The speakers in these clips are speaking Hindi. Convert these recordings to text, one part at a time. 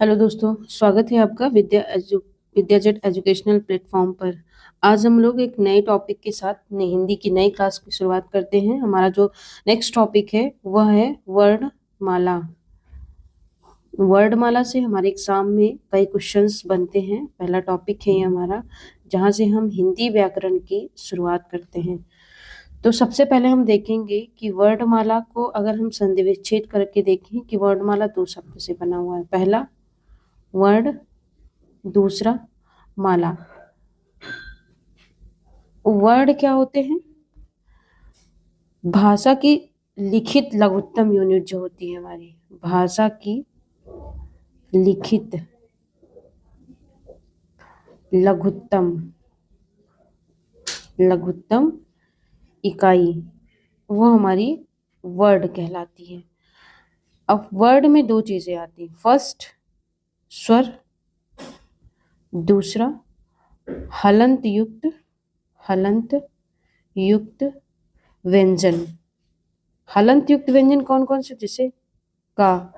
हेलो दोस्तों, स्वागत है आपका विद्याजेट एजुकेशनल प्लेटफॉर्म पर। आज हम लोग एक नए टॉपिक के साथ हिंदी की नई क्लास की शुरुआत करते हैं। हमारा जो नेक्स्ट टॉपिक है वह है वर्णमाला। वर्णमाला से हमारे एग्जाम में कई क्वेश्चंस बनते हैं। पहला टॉपिक है ये हमारा, जहाँ से हम हिंदी व्याकरण की शुरुआत करते हैं। तो सबसे पहले हम देखेंगे कि वर्णमाला को अगर हम संधि विच्छेद करके देखें कि वर्णमाला दो शब्द से बना हुआ है। पहला वर्ण, दूसरा माला। वर्ण क्या होते हैं? भाषा की लिखित लघुत्तम यूनिट जो होती है हमारी, भाषा की लिखित लघुत्तम लघुत्तम इकाई, वो हमारी वर्ड कहलाती है। अब वर्ड में दो चीजें आती हैं, फर्स्ट स्वर, दूसरा हलंत युक्त व्यंजन। हलंत युक्त व्यंजन कौन कौन से? जैसे का,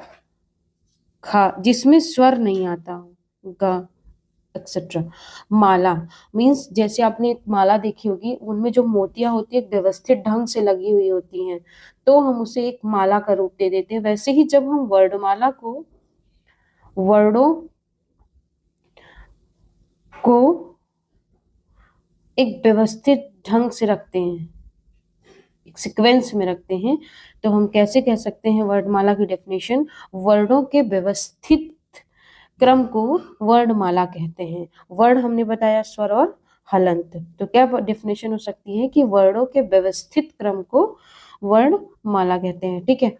खा, जिसमें स्वर नहीं आता हो, ग एक्सेट्रा। माला मीन्स जैसे आपने एक माला देखी होगी, उनमें जो मोतियां होती है व्यवस्थित ढंग से लगी हुई होती हैं, तो हम उसे एक माला का रूप दे देते हैं। वैसे ही जब हम वर्णमाला को, वर्णों को एक व्यवस्थित ढंग से रखते हैं, एक सीक्वेंस में रखते हैं, तो हम कैसे कह सकते हैं वर्णमाला की डेफिनेशन? वर्णों के व्यवस्थित क्रम को वर्णमाला कहते हैं। वर्ण हमने बताया स्वर और हलंत, तो क्या डेफिनेशन हो सकती है कि वर्णों के व्यवस्थित क्रम को वर्णमाला कहते हैं। ठीक है,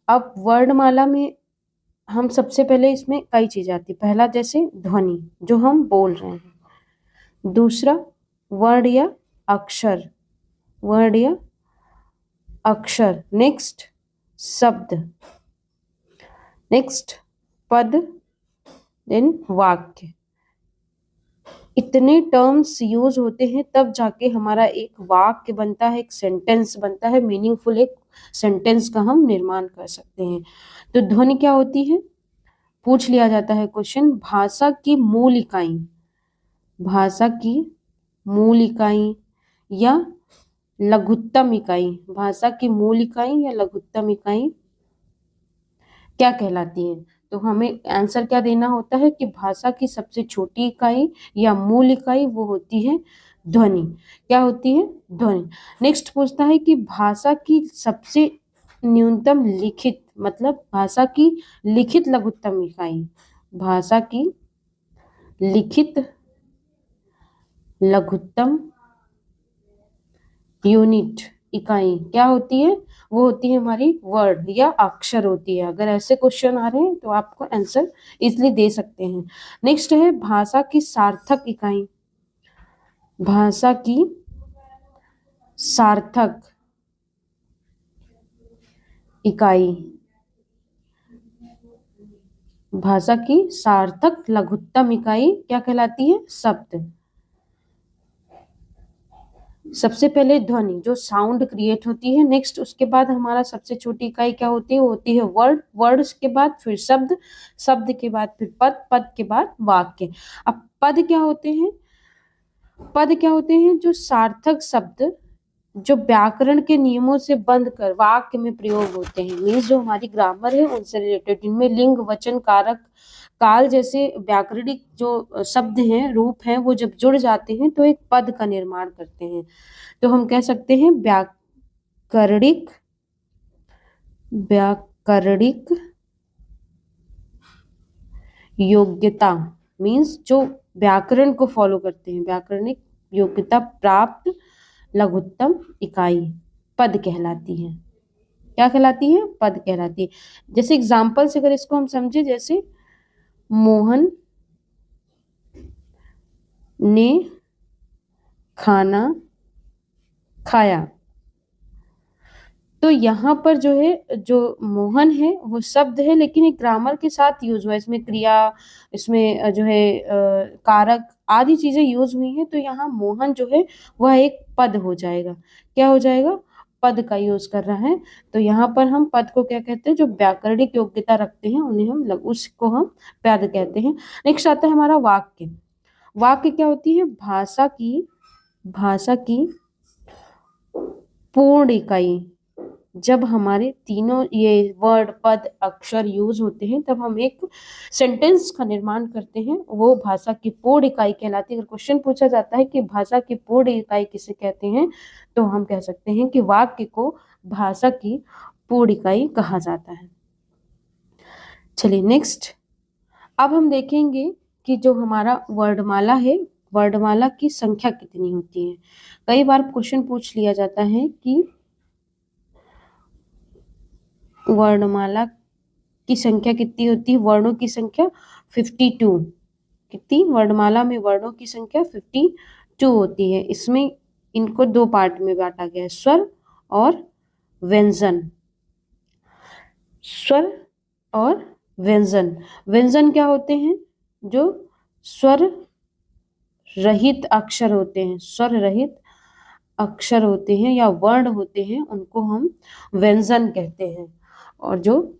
अब वर्णमाला में हम सबसे पहले इसमें कई चीजें आती है। पहला जैसे ध्वनि जो हम बोल रहे हैं, दूसरा वर्ण या अक्षर, वर्ण या अक्षर, नेक्स्ट शब्द, नेक्स्ट पद, देन वाक्य। इतने टर्म्स यूज होते हैं तब जाके हमारा एक वाक्य बनता है, एक सेंटेंस बनता है, मीनिंगफुल एक सेंटेंस का हम निर्माण कर सकते हैं। तो ध्वनि क्या होती है? पूछ लिया जाता है क्वेश्चन, भाषा की मूल इकाई, भाषा की मूल इकाई या लघुत्तम इकाई, भाषा की मूल इकाई या लघुत्तम इकाई क्या कहलाती है? तो हमें आंसर क्या देना होता है कि भाषा की सबसे छोटी इकाई या मूल इकाई वो होती है ध्वनि। क्या होती है? ध्वनि। नेक्स्ट पूछता है कि भाषा की सबसे न्यूनतम लिखित, मतलब भाषा की लिखित लघुत्तम इकाई, भाषा की लिखित लघुत्तम यूनिट, इकाई क्या होती है? वो होती है हमारी वर्ड या अक्षर होती है। अगर ऐसे क्वेश्चन आ रहे हैं तो आपको आंसर इजली दे सकते हैं। नेक्स्ट है भाषा की सार्थक इकाई, भाषा की सार्थक इकाई, भाषा की सार्थक लघुत्तम इकाई क्या कहलाती है? शब्द। सबसे पहले ध्वनि जो साउंड क्रिएट होती है, नेक्स्ट उसके बाद हमारा सबसे छोटी इकाई क्या होती है? वो होती है वर्ड, वर्ड के बाद फिर शब्द, शब्द के बाद फिर पद, पद के बाद वाक्य। अब पद क्या होते हैं? पद क्या होते हैं? जो सार्थक शब्द जो व्याकरण के नियमों से बंध कर वाक्य में प्रयोग होते हैं, मीन्स जो हमारी ग्रामर है उनसे रिलेटेड, इनमें लिंग, वचन, कारक, काल जैसे व्याकरणिक जो शब्द हैं, रूप हैं, वो जब जुड़ जाते हैं तो एक पद का निर्माण करते हैं। तो हम कह सकते हैं व्याकरणिक, व्याकरणिक योग्यता, मीन्स जो व्याकरण को फॉलो करते हैं, व्याकरणिक योग्यता प्राप्त लघुत्तम इकाई पद कहलाती है। क्या कहलाती है? पद कहलाती है। जैसे एग्जाम्पल से अगर इसको हम समझे, जैसे मोहन ने खाना खाया, तो यहाँ पर जो है, जो मोहन है वो शब्द है, लेकिन एक ग्रामर के साथ यूज हुआ है, इसमें क्रिया, इसमें जो है कारक आदि चीजें यूज हुई हैं, तो यहाँ मोहन जो है वह एक पद हो जाएगा। क्या हो जाएगा? पद का यूज कर रहा है, तो यहाँ पर हम पद को क्या कहते हैं, जो व्याकरणिक योग्यता रखते हैं उन्हें हम उसको हम पद कहते हैं। नेक्स्ट आता है हमारा वाक्य। वाक्य क्या होती है, भाषा की पूर्ण इकाई। जब हमारे तीनों ये वर्ड, पद, अक्षर यूज होते हैं तब हम एक सेंटेंस का निर्माण करते हैं, वो भाषा की पूर्ण इकाई कहलाती है। अगर क्वेश्चन पूछा जाता है कि भाषा की पूर्ण इकाई किसे कहते हैं, तो हम कह सकते हैं कि वाक्य को भाषा की पूर्ण इकाई कहा जाता है। चलिए नेक्स्ट, अब हम देखेंगे कि जो हमारा वर्णमाला है, वर्णमाला की संख्या कितनी होती है। कई बार क्वेश्चन पूछ लिया जाता है कि वर्णमाला की संख्या कितनी होती है, वर्णों की संख्या 52। कितनी, वर्णमाला में वर्णों की संख्या 52 होती है। इसमें इनको दो पार्ट में बांटा गया है, स्वर और व्यंजन। स्वर और व्यंजन। व्यंजन क्या होते हैं, जो स्वर रहित अक्षर होते हैं, स्वर रहित अक्षर होते हैं या वर्ण होते हैं, उनको हम व्यंजन कहते हैं। और जो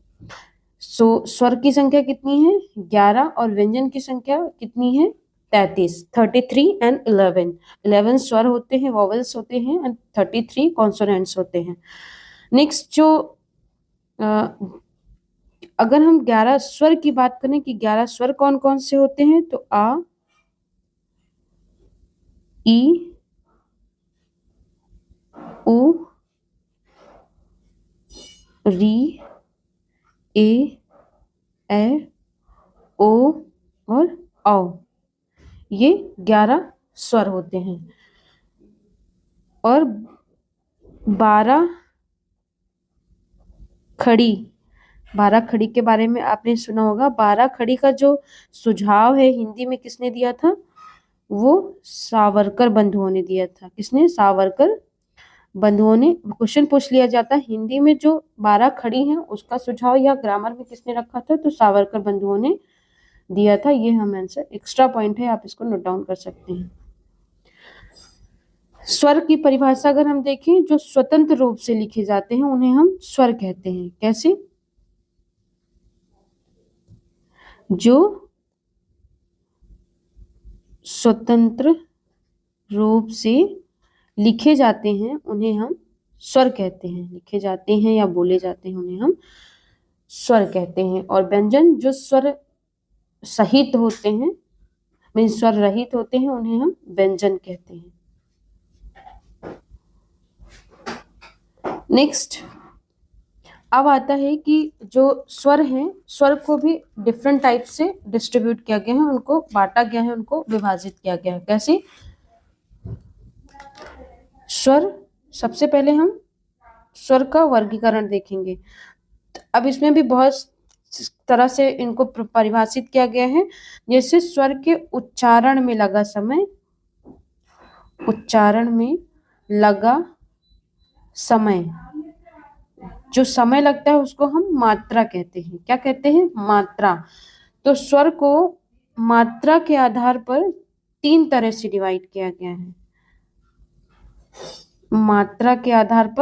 स्वर की संख्या कितनी है, 11, और व्यंजन की संख्या कितनी है, 33 एंड 11 स्वर होते हैं, वॉवेल्स होते हैं, एंड 33 कॉन्सोनेंट्स होते हैं। नेक्स्ट, जो अगर हम 11 स्वर की बात करें कि 11 स्वर कौन कौन से होते हैं, तो आ, ई, उ, री, ए, ओ और औ, ये 11 स्वर होते हैं। और 12 खड़ी, 12 खड़ी के बारे में आपने सुना होगा। 12 खड़ी का जो सुझाव है हिंदी में किसने दिया था, वो सावरकर बंधुओं ने दिया था। किसने, सावरकर बंधुओं ने। क्वेश्चन पूछ लिया जाता है हिंदी में जो 12 खड़ी हैं उसका सुझाव या ग्रामर में किसने रखा था, तो सावरकर बंधुओं ने दिया था। ये हम आंसर, एक्स्ट्रा पॉइंट है, आप इसको नोट डाउन कर सकते हैं। स्वर की परिभाषा अगर हम देखें, जो स्वतंत्र रूप से लिखे जाते हैं उन्हें हम स्वर कहते हैं। कैसे, जो स्वतंत्र रूप से लिखे जाते हैं उन्हें हम स्वर कहते हैं। लिखे जाते हैं या बोले जाते हैं उन्हें हम स्वर कहते हैं। और व्यंजन जो स्वर सहित होते हैं, मीन स्वर रहित होते हैं, उन्हें हम व्यंजन कहते हैं। नेक्स्ट, अब आता है कि जो स्वर हैं, स्वर को भी डिफरेंट टाइप से डिस्ट्रीब्यूट किया गया है, उनको बांटा गया है, उनको विभाजित किया गया है। कैसे, स्वर, सबसे पहले हम स्वर का वर्गीकरण देखेंगे। अब इसमें भी बहुत तरह से इनको परिभाषित किया गया है। जैसे स्वर के उच्चारण में लगा समय, उच्चारण में लगा समय, जो समय लगता है उसको हम मात्रा कहते हैं। क्या कहते हैं, मात्रा। तो स्वर को मात्रा के आधार पर 3 तरह से डिवाइड किया गया है। मात्रा के आधार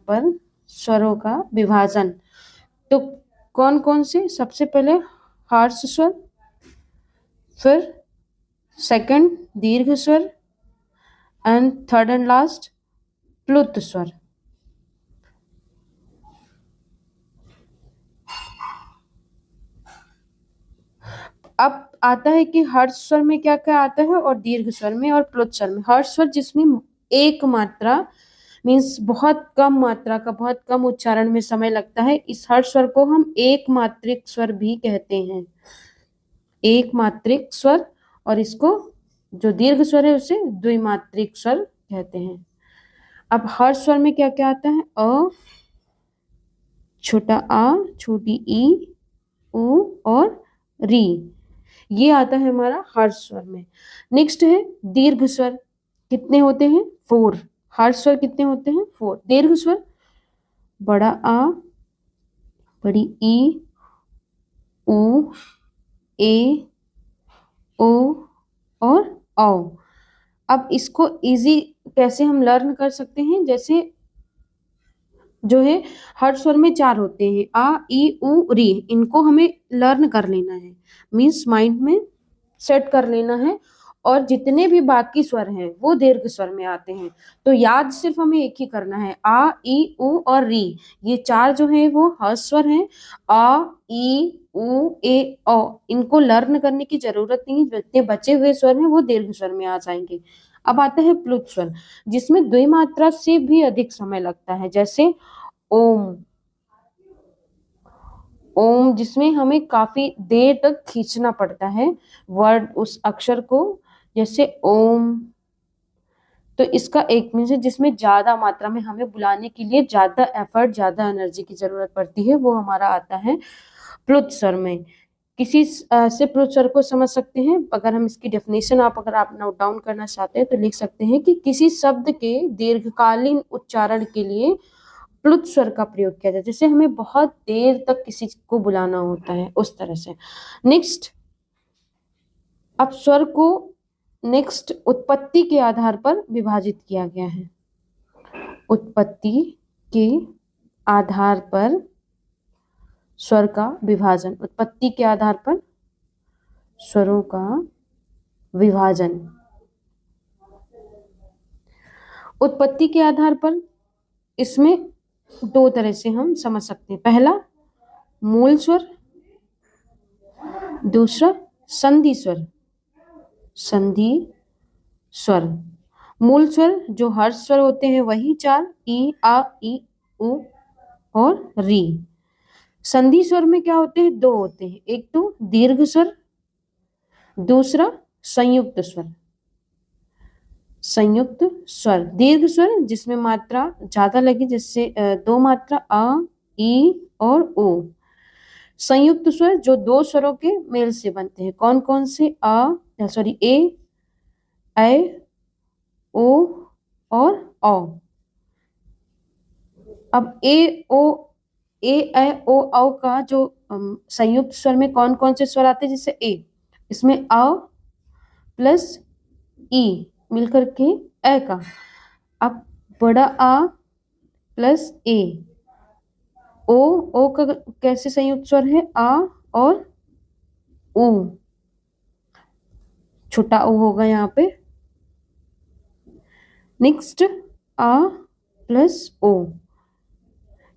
पर स्वरों का विभाजन। तो कौन कौन से, सबसे पहले हर्ष स्वर, फिर सेकंड दीर्घ स्वर, एंड थर्ड एंड लास्ट प्लुत स्वर। अब आता है कि हर्ष स्वर में क्या क्या आता है, और दीर्घ स्वर में और प्लुत स्वर में। हर्ष स्वर जिसमें एक मात्रा, मीन्स बहुत कम मात्रा का, बहुत कम उच्चारण में समय लगता है, इस हर्ष स्वर को हम एक मात्रिक स्वर भी कहते हैं। एक मात्रिक स्वर। और इसको जो दीर्घ स्वर है उसे द्विमात्रिक स्वर कहते हैं। अब हर्ष स्वर में क्या क्या आता है, अ, छोटा आ, छोटी ई, उ और री, ये आता है हमारा हर्ष स्वर में। नेक्स्ट है दीर्घ स्वर। कितने होते हैं, 4। हर्ष स्वर कितने होते हैं, 4। दीर्घ स्वर, बड़ा आ, बड़ी ई, उ, ए, ओ और औ। अब इसको इजी कैसे हम लर्न कर सकते हैं, जैसे जो है हर स्वर में 4 होते हैं, आ ई उ री, इनको हमें लर्न कर लेना है, मीन्स माइंड में सेट कर लेना है। और जितने भी बाकी स्वर हैं वो दीर्घ स्वर में आते हैं, तो याद सिर्फ हमें एक ही करना है, आ ई उ और री, ये 4 जो है वो हर्ष स्वर हैं। आ ई उ ए ओ, इनको लर्न करने की जरूरत नहीं है, जितने बचे हुए स्वर हैं वो दीर्घ स्वर में आ जाएंगे। अब आता है प्लुत स्वर, जिसमें द्विमात्रा से भी अधिक समय लगता है, जैसे ओम। ओम जिसमें हमें काफी देर तक खींचना पड़ता है वर्ड, उस अक्षर को, जैसे ओम। तो इसका एक मीन्स है जिसमें ज्यादा मात्रा में हमें बुलाने के लिए ज्यादा एफर्ट, ज्यादा एनर्जी की जरूरत पड़ती है, वो हमारा आता है प्लुत स्वर में। किसी से प्लुत स्वर को समझ सकते हैं, अगर हम इसकी डेफिनेशन अगर आप नोट डाउन करना चाहते हैं तो लिख सकते हैं कि किसी शब्द के दीर्घकालीन उच्चारण के लिए प्लुत स्वर का प्रयोग किया जाए, जैसे हमें बहुत देर तक किसी को बुलाना होता है, उस तरह से। नेक्स्ट, अब स्वर को नेक्स्ट उत्पत्ति के आधार पर विभाजित किया गया है। उत्पत्ति के आधार पर स्वर का विभाजन, उत्पत्ति के आधार पर स्वरों का विभाजन। उत्पत्ति के आधार पर इसमें 2 तरह से हम समझ सकते हैं, पहला मूल स्वर, दूसरा संधि स्वर। संधि स्वर, मूल स्वर जो हर्ष स्वर होते हैं वही 4, ई आ ई उ और री। संधि स्वर में क्या होते हैं, 2 होते हैं, एक तो दीर्घ स्वर, दूसरा संयुक्त स्वर। संयुक्त स्वर, दीर्घ स्वर जिसमें मात्रा ज्यादा लगी, जैसे 2 मात्रा अ ई और ओ। संयुक्त स्वर जो 2 स्वरों के मेल से बनते हैं, कौन कौन से, ए, ऐ, ओ और औ। अब ए ऐ ओ औ का जो संयुक्त स्वर में कौन कौन से स्वर आते हैं, जैसे ए, इसमें अ प्लस ई मिलकर के ए का। अब बड़ा आ प्लस ए, ओ का कैसे संयुक्त स्वर है, आ और उ, छोटा ओ होगा यहाँ पे। नेक्स्ट आ प्लस ओ,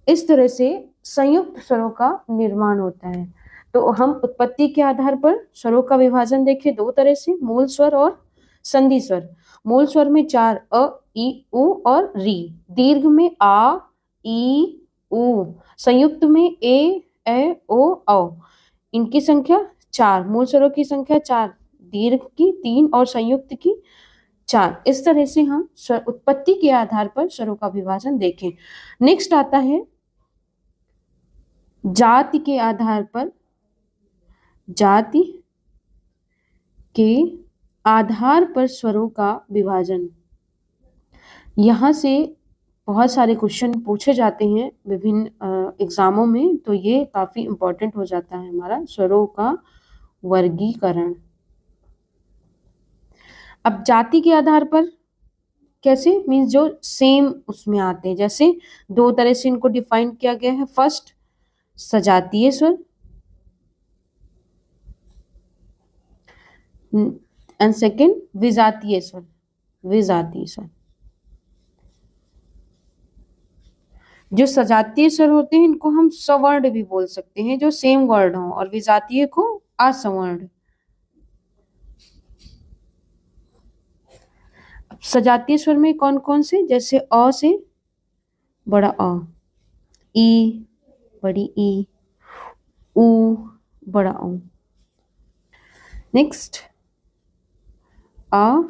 इस तरह से संयुक्त स्वरों का निर्माण होता है। तो हम उत्पत्ति के आधार पर स्वरों का विभाजन देखें 2 तरह से, मूल स्वर और संधि स्वर। मूल स्वर में 4, अ ई उ और री, दीर्घ में आ ई उ, संयुक्त में ए ऐ ओ औ। इनकी संख्या 4, मूल स्वरों की संख्या 4, दीर्घ की 3 और संयुक्त की 4। इस तरह से हम उत्पत्ति के आधार पर स्वरों का विभाजन देखें। नेक्स्ट आता है जाति के आधार पर, जाति के आधार पर स्वरों का विभाजन। यहाँ से बहुत सारे क्वेश्चन पूछे जाते हैं विभिन्न एग्जामों में, तो ये काफी इंपॉर्टेंट हो जाता है हमारा स्वरों का वर्गीकरण। अब जाति के आधार पर कैसे, मीन्स जो सेम उसमें आते हैं, जैसे 2 तरह से इनको डिफाइन किया गया है। फर्स्ट सजातीय स्वर एंड सेकेंड विजातीय स्वर। विजातीय स्वर, जो सजातीय स्वर होते हैं इनको हम सवर्ण भी बोल सकते हैं, जो सेम वर्ड हो, और विजातीय को असवर्ण। सजातीय स्वर में कौन कौन से, जैसे अ से बड़ा अ, ई बड़ी ई, उ बड़ा उ। नेक्स्ट अ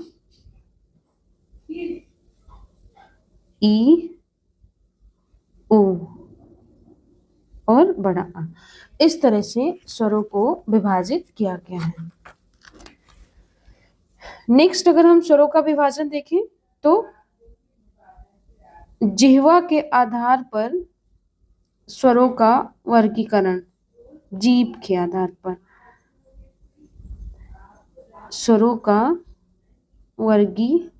ई उ और बड़ा आ। इस तरह से स्वरों को विभाजित किया गया है। नेक्स्ट अगर हम स्वरों का विभाजन देखें तो जिह्वा के आधार पर स्वरों का वर्गीकरण, जीभ के आधार पर स्वरों का वर्गीकरण।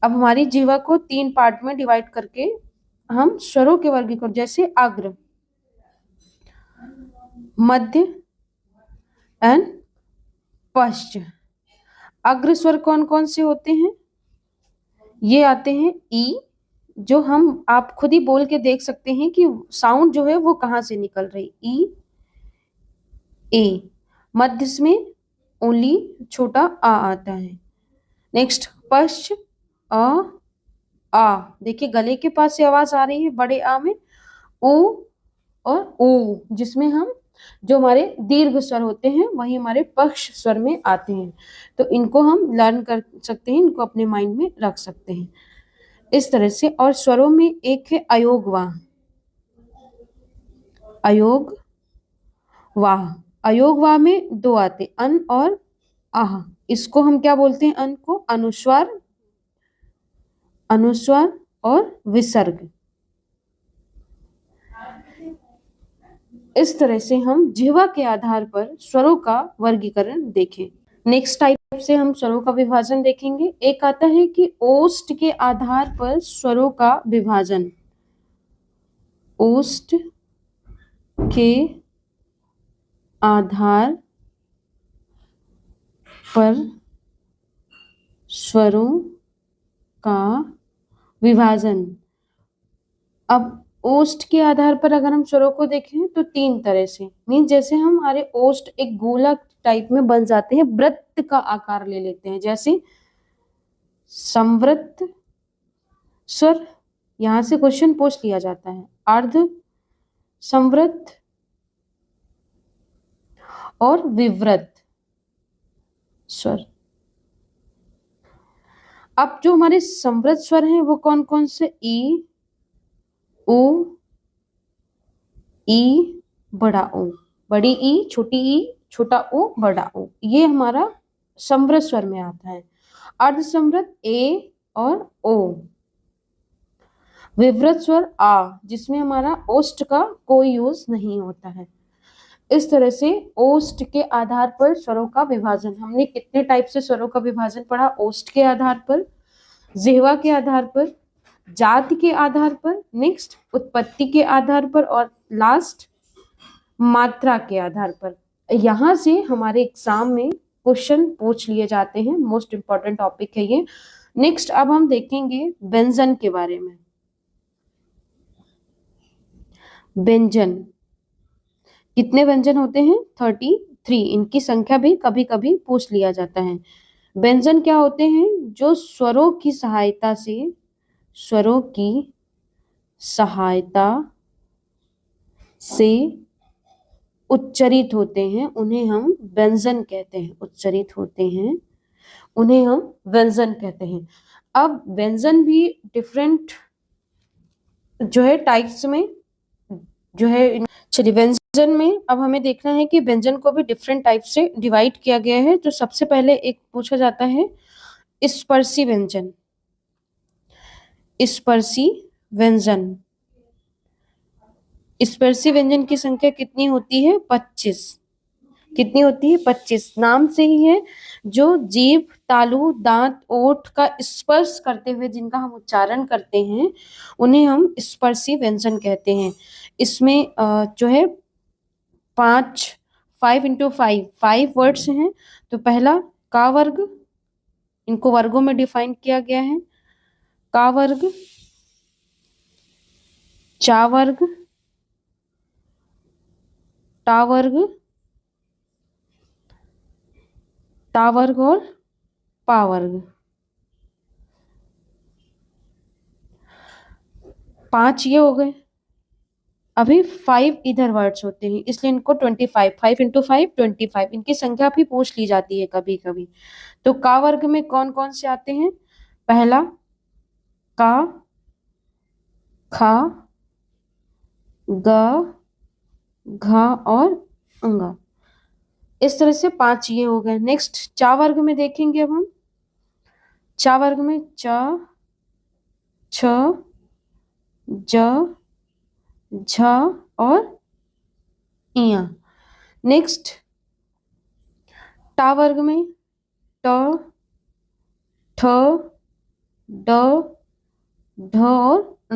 अब हमारी जीवा को 3 पार्ट में डिवाइड करके हम स्वरों के वर्गीकरण, जैसे अग्र, मध्य एंड पश्च। अग्र स्वर कौन कौन से होते हैं? ये आते हैं ई, जो हम आप खुद ही बोल के देख सकते हैं कि साउंड जो है वो कहाँ से निकल रही, ई ए। मध्य में ओनली छोटा आ आता है। नेक्स्ट पश्च आ, देखिए गले के पास से आवाज आ रही है बड़े आ में, ओ और ओ, जिसमें हम जो हमारे दीर्घ स्वर होते हैं वही हमारे पक्ष स्वर में आते हैं। तो इनको हम लर्न कर सकते हैं, इनको अपने माइंड में रख सकते हैं इस तरह से। और स्वरों में एक है अयोगवाह। अयोगवाह, अयोगवाह में 2 आते, अन और आह। इसको हम क्या बोलते हैं? अन को अनुस्वार, अनुस्वार और विसर्ग। इस तरह से हम जिह्वा के आधार पर स्वरों का वर्गीकरण देखें। नेक्स्ट टाइप से हम स्वरों का विभाजन देखेंगे। एक आता है कि ओष्ठ के आधार पर स्वरों का विभाजन। ओष्ठ के आधार पर स्वरों का विभाजन। अब ओष्ठ के आधार पर अगर हम स्वरों को देखें तो 3 तरह से, मीन जैसे हमारे ओष्ठ एक गोला टाइप में बन जाते हैं, वृत्त का आकार ले लेते हैं, जैसे संवृत्त स्वर, यहां से क्वेश्चन पूछ लिया जाता है, अर्ध संवृत्त और विवृत स्वर। अब जो हमारे संवृत्त स्वर हैं वो कौन कौन से? ई, ओ, ई, बड़ा ओ, बड़ी ई, छोटी ई, छोटा ओ, बड़ा ओ, ये हमारा संवृत्त स्वर में आता है। अर्ध संवृत्त ए और ओ। विवृत स्वर आ, जिसमें हमारा ओष्ठ का कोई यूज नहीं होता है। इस तरह से ओष्ठ के आधार पर स्वरों का विभाजन। हमने कितने टाइप से स्वरों का विभाजन पढ़ा? ओष्ठ के आधार पर, जिह्वा के आधार पर, जाति के आधार पर, नेक्स्ट उत्पत्ति के आधार पर, और लास्ट मात्रा के आधार पर। यहां से हमारे एग्जाम में क्वेश्चन पूछ लिए जाते हैं, मोस्ट इंपॉर्टेंट टॉपिक है ये। नेक्स्ट अब हम देखेंगे व्यंजन के बारे में। व्यंजन, कितने व्यंजन होते हैं? 33। इनकी संख्या भी कभी कभी पूछ लिया जाता है। व्यंजन क्या होते हैं? जो स्वरों की सहायता से, स्वरों की सहायता से उच्चरित होते हैं, उन्हें हम व्यंजन कहते हैं। उच्चरित होते हैं, उन्हें हम व्यंजन कहते हैं। अब व्यंजन भी डिफरेंट जो है टाइप्स में जो है, चलिए व्यंजन में अब हमें देखना है कि व्यंजन को भी डिफरेंट टाइप से डिवाइड किया गया है। तो सबसे पहले एक पूछा जाता है स्पर्शी व्यंजन। स्पर्शी व्यंजन, स्पर्शी व्यंजन की संख्या कितनी होती है? 25। कितनी होती है? 25। नाम से ही है, जो जीभ, तालु, दांत, ओठ का स्पर्श करते हुए जिनका हम उच्चारण करते हैं उन्हें हम स्पर्शी व्यंजन कहते हैं। इसमें जो है 5 इंटू 5 वर्ड्स हैं। तो पहला का वर्ग, इनको वर्गों में डिफाइन किया गया है। का वर्ग, चा वर्ग, टा वर्ग, ता वर्ग और पा वर्ग। 5 ये हो गए। अभी 5 इधर वर्ड्स होते हैं, इसलिए इनको 25, 5 इंटू 5 25, इनकी संख्या भी पूछ ली जाती है कभी कभी। तो का वर्ग में कौन कौन से आते हैं? पहला का, खा, ग, घा और अंगा। इस तरह से 5 ये हो गए। नेक्स्ट चा वर्ग में देखेंगे अब हम। चा वर्ग में च, छ, ज, झ और इया। नेक्स्ट टा वर्ग में ट, ठ, ड, ढ और ण।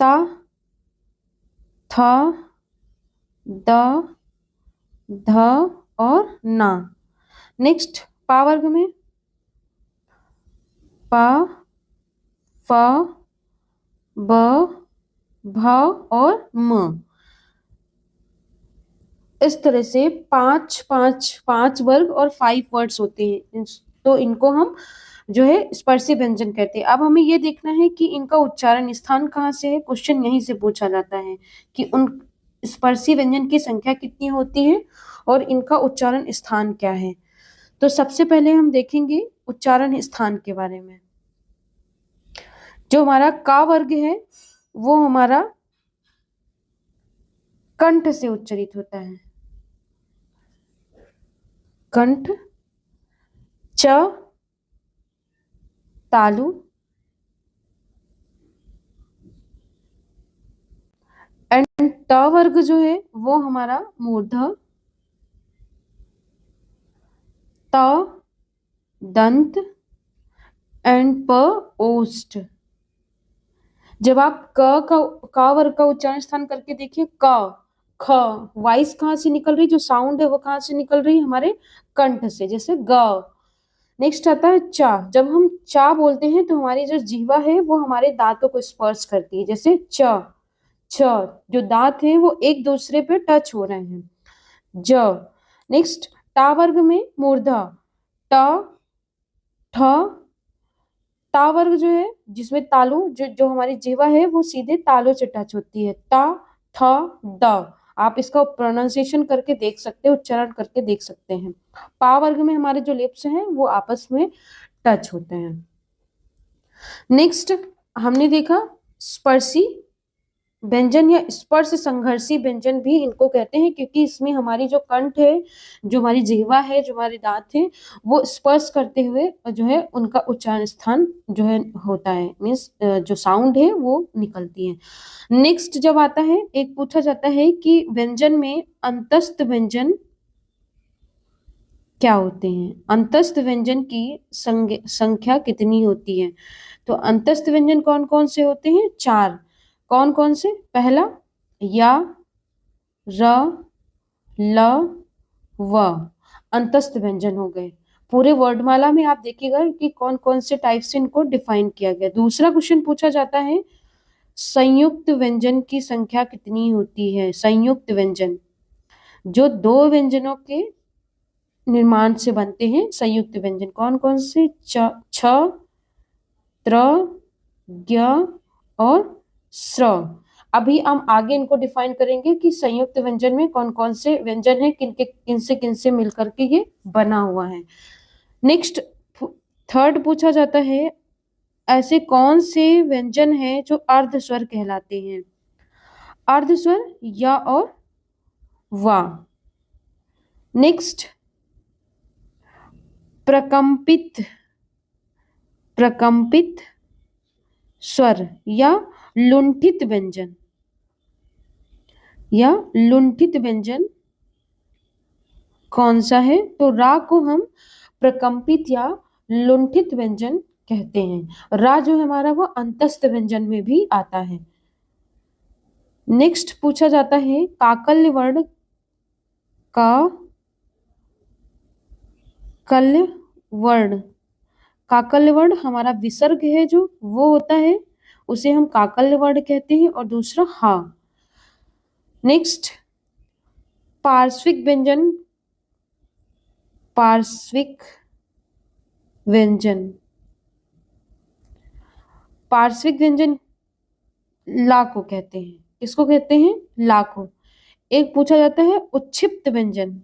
ता, था, द, ध और ना। नेक्स्ट पा वर्ग में प, फ, ब, भ और म। इस तरह से पांच पांच पांच वर्ग और 5 वर्ड्स होते हैं। तो इनको हम जो है स्पर्शी व्यंजन कहते हैं। अब हमें ये देखना है कि इनका उच्चारण स्थान कहाँ से है। क्वेश्चन यहीं से पूछा जाता है कि उन स्पर्शी व्यंजन की संख्या कितनी होती है और इनका उच्चारण स्थान क्या है। तो सबसे पहले हम देखेंगे उच्चारण स्थान के बारे में। जो हमारा का वर्ग है वो हमारा कंठ से उच्चरित होता है। कंठ, च, तालु, एंड ट वर्ग जो है वो हमारा मूर्धः, त, दंत एंड प ओष्ठ। जब आप का वर्ग का उच्चारण स्थान करके देखिए, क, ख, वॉइस कहाँ से निकल रही, जो साउंड है वो कहाँ से निकल रही, हमारे कंठ से, जैसे ग। नेक्स्ट आता है चा। जब हम चा बोलते हैं तो हमारी जो जीवा है वो हमारे दांतों को स्पर्श करती है, जैसे च, छ, जो दांत है वो एक दूसरे पे टच हो रहे हैं, ज। नेक्स्ट टा वर्ग में मूर्धा, ट, ठ, ता वर्ग जो है जिसमें तालु जो हमारी जीवा है वो सीधे तालु से टच होती है, ता, थ, द। आप इसका प्रोनाउंसिएशन करके देख सकते हैं, उच्चारण करके देख सकते हैं। पा वर्ग में हमारे जो लिप्स हैं वो आपस में टच होते हैं। नेक्स्ट हमने देखा स्पर्शी व्यंजन या स्पर्श संघर्षी व्यंजन भी इनको कहते हैं, क्योंकि इसमें हमारी जो कंठ है, जो हमारी जिह्वा है, जो हमारे दांत है, वो स्पर्श करते हुए जो है उनका उच्चारण स्थान जो है होता है, मीन्स जो साउंड है वो निकलती है। नेक्स्ट जब आता है, एक पूछा जाता है कि व्यंजन में अंतस्थ व्यंजन क्या होते हैं, अंतस्थ व्यंजन की संख्या कितनी होती है। तो अंतस्थ व्यंजन कौन कौन से होते हैं, 4। कौन कौन से, पहला या, र, ल, व अंतस्थ व्यंजन हो गए। पूरे वर्णमाला में आप देखिएगा कि कौन कौन से टाइप से इनको डिफाइन किया गया। दूसरा क्वेश्चन पूछा जाता है संयुक्त व्यंजन की संख्या कितनी होती है। संयुक्त व्यंजन जो 2 व्यंजनों के निर्माण से बनते हैं, संयुक्त व्यंजन कौन कौन से, छ, त्र, ज्ञ और स्र। अभी हम आगे इनको डिफाइन करेंगे कि संयुक्त व्यंजन में कौन कौन से व्यंजन है, किनसे मिलकर के ये बना हुआ है। नेक्स्ट थर्ड पूछा जाता है ऐसे कौन से व्यंजन हैं जो अर्ध स्वर कहलाते हैं। अर्ध स्वर या और वा। नेक्स्ट प्रकंपित स्वर या लुंठित व्यंजन, कौन सा है। तो रा को हम प्रकंपित या लुंठित व्यंजन कहते हैं। रा जो है हमारा वो अंतस्थ व्यंजन में भी आता है। नेक्स्ट पूछा जाता है काकल्य वर्ण का कल्य वर्ण। काकल्य वर्ण हमारा विसर्ग है जो वो होता है, उसे हम काकल्य वर्ण कहते हैं, और दूसरा हा। नेक्स्ट पार्श्विक व्यंजन, पार्श्विक व्यंजन ला को कहते हैं। किसको कहते हैं, ला को। एक पूछा जाता है उत्क्षिप्त व्यंजन,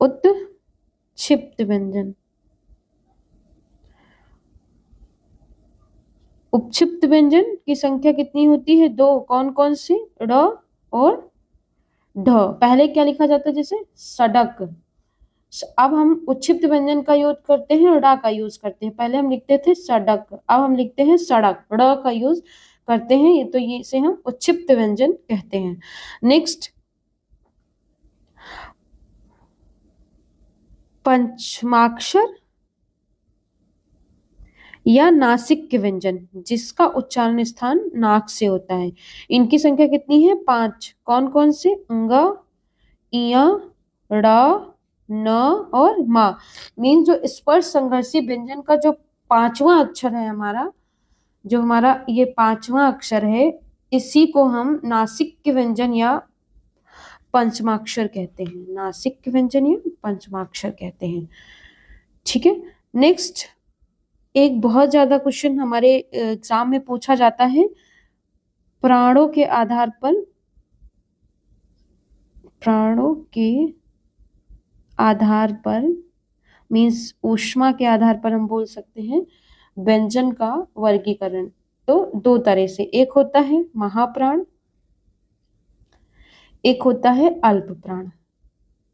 उत्क्षिप्त व्यंजन। उपक्षिप्त व्यंजन की संख्या कितनी होती है, 2। कौन कौन से, ड और ढ। पहले क्या लिखा जाता है, जैसे सड़क। अब हम उत्क्षिप्त व्यंजन का यूज करते हैं, ड का यूज करते हैं। पहले हम लिखते थे सड़क, अब हम लिखते हैं सड़क, ड का यूज करते हैं। ये तो ये इसे हम उत्क्षिप्त व्यंजन कहते हैं। नेक्स्ट पंचमाक्षर या नासिक के व्यंजन जिसका उच्चारण स्थान नाक से होता है। इनकी संख्या कितनी है? 5। कौन कौन से? ङ, इया, ड़, न और मा। मीन जो स्पर्श संघर्षी व्यंजन का जो 5वां अक्षर है हमारा, जो हमारा ये 5वां अक्षर है, इसी को हम नासिक के व्यंजन या पंचमाक्षर कहते हैं। नासिक के व्यंजन या पंचमाक्षर कहते हैं। ठीक है। नेक्स्ट, एक बहुत ज्यादा क्वेश्चन हमारे एग्जाम में पूछा जाता है, प्राणों के आधार पर, प्राणों के आधार पर मीन्स ऊष्मा के आधार पर हम बोल सकते हैं व्यंजन का वर्गीकरण। तो 2 तरह से, एक होता है महाप्राण, एक होता है अल्प प्राण।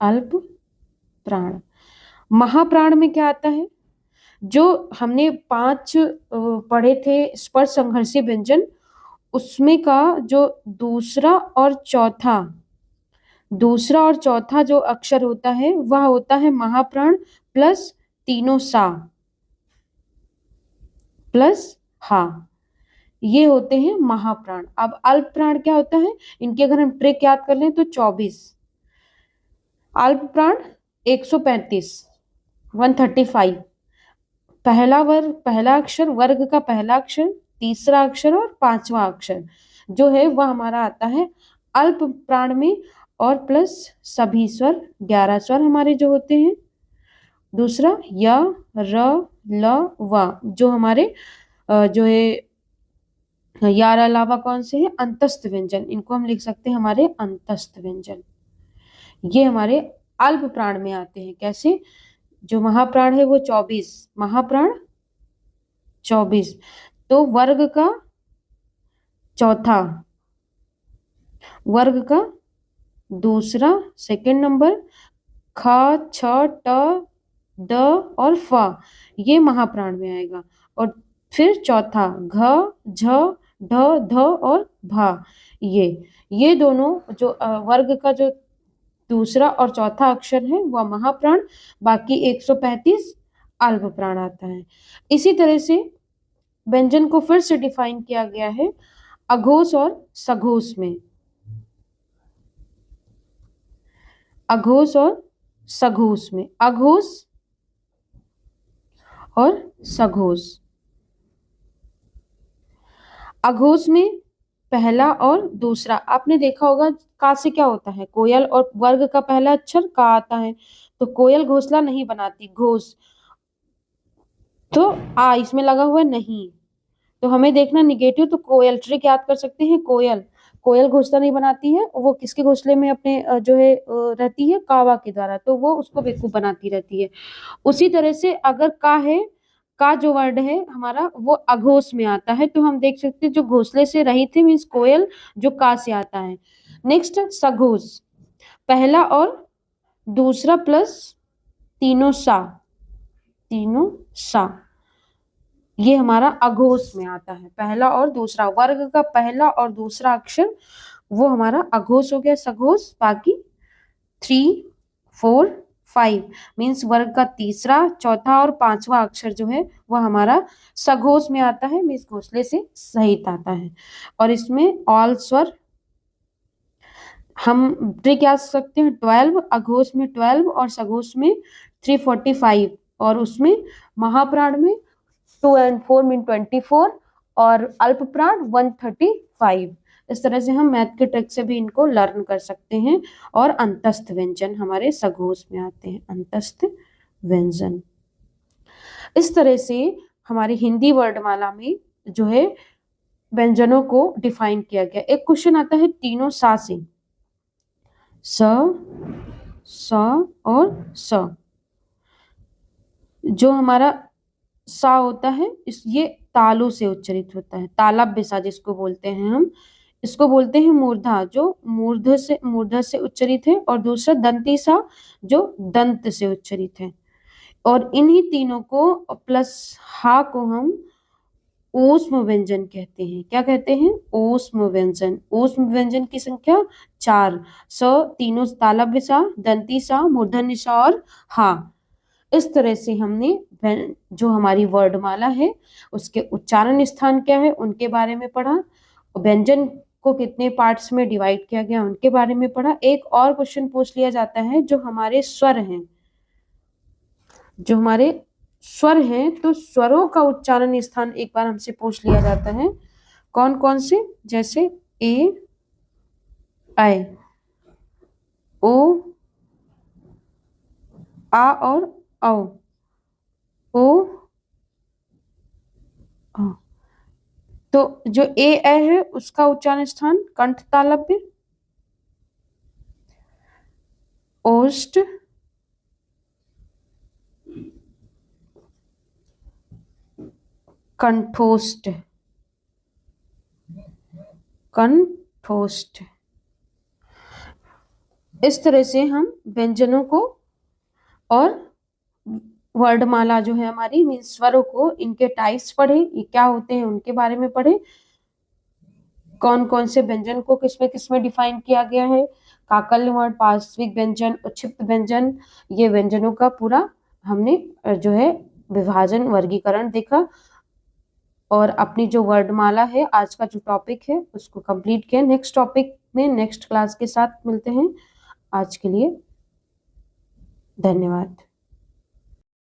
अल्प प्राण, महाप्राण में क्या आता है? जो हमने 5 पढ़े थे स्पर्श संघर्षी व्यंजन, उसमें का जो दूसरा और चौथा जो अक्षर होता है वह होता है महाप्राण प्लस तीनों सा प्लस हा, ये होते हैं महाप्राण। अब अल्प प्राण क्या होता है? इनकी अगर हम ट्रिक याद कर लें तो 24, अल्प प्राण 135, 135, पहला अक्षर, वर्ग का पहला अक्षर, तीसरा अक्षर और 5वां अक्षर जो है वह हमारा आता है अल्प प्राण में, और प्लस सभी स्वर, 11 स्वर हमारे जो होते हैं। दूसरा य, र, ल, व जो हमारे जो है यार अलावा कौन से हैं? अंतस्थ व्यंजन, इनको हम लिख सकते हैं हमारे अंतस्थ व्यंजन। ये हमारे अल्प प्राण में आते हैं। कैसे? जो महाप्राण है वो 24, महाप्राण 24, तो वर्ग का चौथा, वर्ग का दूसरा, सेकंड नंबर, ख, छ, ट, ड और फ, ये महाप्राण में आएगा। और फिर चौथा घ, झ, ढ, ध और भा, ये दोनों जो वर्ग का जो दूसरा और चौथा अक्षर है वह महाप्राण, बाकी 135 अल्प प्राण आता है। इसी तरह से व्यंजन को फिर से डिफाइन किया गया है अघोष और सघोष में। अघोष और सघोष में, अघोष और सघोष। अघोष में पहला और दूसरा, आपने देखा होगा का से क्या होता है? कोयल, और वर्ग का पहला अक्षर का आता है, तो कोयल घोंसला नहीं बनाती, घोष, तो आ इसमें लगा हुआ नहीं, तो हमें देखना निगेटिव, तो कोयल, ट्रिक याद कर सकते हैं, कोयल घोंसला नहीं बनाती है, वो किसके घोंसले में अपने जो है रहती है? कावा के द्वारा, तो वो उसको बेवकूफ बनाती रहती है। उसी तरह से अगर का है, का जो वर्ड है हमारा वो अघोष में आता है, तो हम देख सकते हैं जो घोंसले से रहित है मीन्स कोयल, जो का से आता है। नेक्स्ट सघोष, पहला और दूसरा प्लस तीनों सा, ये हमारा अघोष में आता है। पहला और दूसरा, वर्ग का पहला और दूसरा अक्षर वो हमारा अघोष हो गया, सघोष। बाकी 3, 4, 5 मीन्स वर्ग का तीसरा, चौथा और 5वां अक्षर जो है वह हमारा सघोष में आता है, मीन्स घोंसले से सहित आता है। और इसमें ऑल स्वर हम ट्रिक याद सकते हैं, 12, अघोष में 12 और सघोष में 345, और उसमें महाप्राण में 2 and 4 मीन 24 और अल्प प्राण 135। इस तरह से हम मैथ के ट्रिक से भी इनको लर्न कर सकते हैं। और अंतस्थ व्यंजन हमारे सघोष में आते हैं, अंतस्थ व्यंजन। इस तरह से हमारी हिंदी वर्णमाला में जो है व्यंजनों को डिफाइन किया गया। एक क्वेश्चन आता है तीनों सा से, स, और स, जो हमारा सा होता है ये तालु से उच्चरित होता है, तालव्य सा जिसको बोलते हैं हम, इसको बोलते हैं मूर्धा, जो मूर्धा से उच्चरित है, और दूसरा दंती सा जो दंत से उच्चरित है। और इन्हीं तीनों को प्लस हा को हम ऊष्म व्यंजन कहते हैं। क्या कहते हैं? ऊष्म व्यंजन। ऊष्म व्यंजन की संख्या 4, स, तीनों तालव्य सा, दंती सा, मूर्धन्य सा और हा। इस तरह से हमने जो हमारी वर्णमाला है उसके उच्चारण स्थान क्या है उनके बारे में पढ़ा, व्यंजन को कितने पार्ट्स में डिवाइड किया गया उनके बारे में पढ़ा। एक और क्वेश्चन पूछ लिया जाता है जो हमारे स्वर हैं, जो हमारे स्वर हैं तो स्वरों का उच्चारण स्थान एक बार हमसे पूछ लिया जाता है। कौन कौन से, जैसे ए, आई, ओ, आ और औ, ओ, आ। तो जो ए है उसका उच्चारण स्थान कंठ तालव्य, ओष्ठ, कंठोष्ठ, कंठोष्ठ। इस तरह से हम व्यंजनों को और वर्णमाला जो है हमारी मीन स्वरों को, इनके टाइप्स पढ़े, ये क्या होते हैं उनके बारे में पढ़े, कौन कौन से व्यंजन को किसमें किसमें डिफाइन किया गया है, काकल्य वर्ण, पार्श्विक व्यंजन, उच्छिष्ट व्यंजन, ये व्यंजनों का पूरा हमने जो है विभाजन वर्गीकरण देखा। और अपनी जो वर्णमाला है आज का जो टॉपिक है उसको कंप्लीट किया। नेक्स्ट टॉपिक में नेक्स्ट क्लास के साथ मिलते हैं। आज के लिए धन्यवाद।